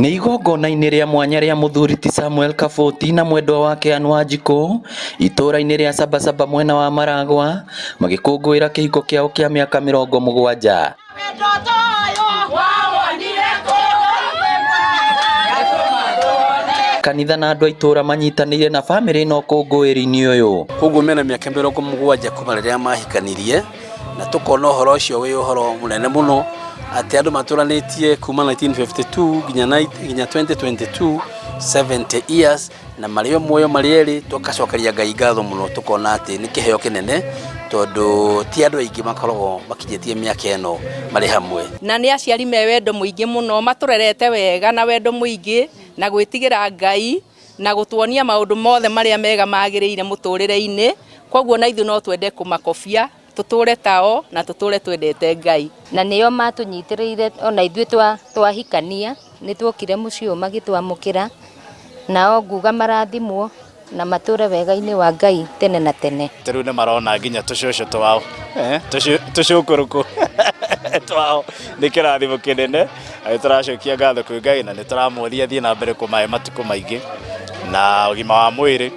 Nĩ igongona-inĩ rĩa mwanya rĩa mũthuri ti Samuel Kabũti na mwendwa wake Anne Wanjikũ itũũra-inĩ rĩa Sabasaba mwena wa Maragwa magĩkũngũĩra kĩhiko kĩao kĩa mĩaka 70. Kanitha na andũ a itũũra manyitanĩire na bamĩrĩ ĩno ũkũngũĩri-inĩ ũyũ. Koguo mena mĩaka 70 kuma rĩrĩa mahikanirie na tũkona ũhoro ũcio wĩ ũhoro mũnene mũno atĩ andũ matũranĩtie kuma 1952 nginya 2022 70 years na marĩ o muoyo marĩ erĩ. Tũgacokeria Ngai ngatho mũno, tũkona atĩ nĩ kĩheo kĩnene tondũ ti andũ aingĩ makoragwo makinyĩtie mĩaka ĩno marĩ hamwe, na nĩ aciari me wendo mũingĩ mũno, matũrerete wega na wendo mũingĩ na gwĩtigĩra Ngai na gũtuonia maũndũ mothe marĩa mega magĩrĩire mũtũrĩre-inĩ. Koguo na ithuĩ no twende kũmakobia tutũre tao na tutũre twendete Ngai, na nĩo matũnyitĩrĩire ona ithuĩ twahikania nĩ tuokire mũciĩ ũyũ magĩtwamũkĩra, nao nguga marathimwo na matũre wega-inĩ wa Ngai tene na tene. Rĩu nĩ marona nginya tũcũcũ twao tũcũkũrũkũ twao nĩ kĩrathimo kĩnene. Tũracokia ngatho kwĩ Ngai na nĩ tũramũria thiĩ na mbere kũmahe matukũ maingĩ na ũgima wa mwĩrĩ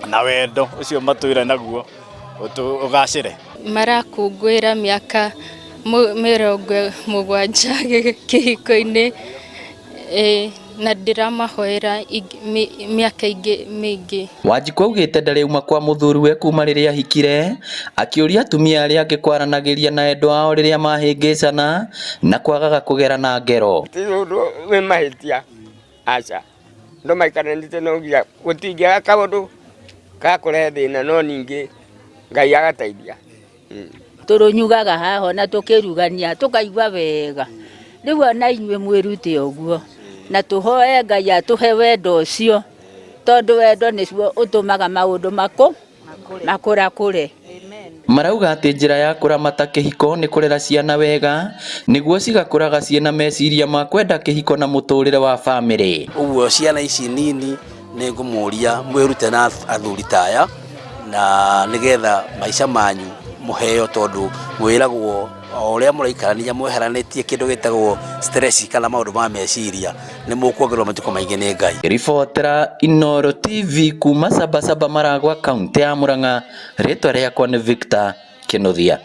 na wendo ũcio matũire naguo ũgacĩre. Marakũngũĩra mĩaka 70 kĩhiko-inĩ na ndĩramahoera mĩaka ingĩ mĩingĩ. Wanjikũ augĩte ndarĩuma kwa mũthuriwe kuma rĩrĩa ahikire, akĩũria atumia arĩa angĩ kwaranagĩria na endwa ao rĩrĩa mahĩngĩcana na kwagaga kũgerana ngero. Ti ũndũ wĩ mahĩtia, aca ndo maikaranĩte no nginya gũtingĩaga kaũndũ gakũrehe thĩna, no ningĩ Ngai agateithia. Tũrũnyugaga haho na tũkĩrugania tũkaigua wega. Rĩu ona inyuĩ mwĩrute ũguo na tũhoe Ngai atũhe wendo ũcio, tondũ wendo nĩguo ũtũmaga maũndũ makũrakũre. Marauga atĩ njĩra ya kũramata kĩhiko nĩ kũrera ciana wega nĩguo cigakũraga ciĩna meciria ma kwenda kĩhiko na mũtũrĩre wa bamĩrĩ. Ũguo ciana ici nini nĩ ngũmũria mwĩrute na athuri taya na nĩgetha maica manyu mũheo, tondũ mwĩragwo o ũrĩa mũraikarania mweheranĩtie kĩndũ gĩtagwo stress kana maũndũ ma meciria nĩ mũkuongererwo matukũ maingĩ nĩ Ngai. Ribotera Inooro TV kuma Sabasaba Maragwa, kaunti ya Murang'a, rĩtwa rĩakwa nĩ Victor Kĩnuthia.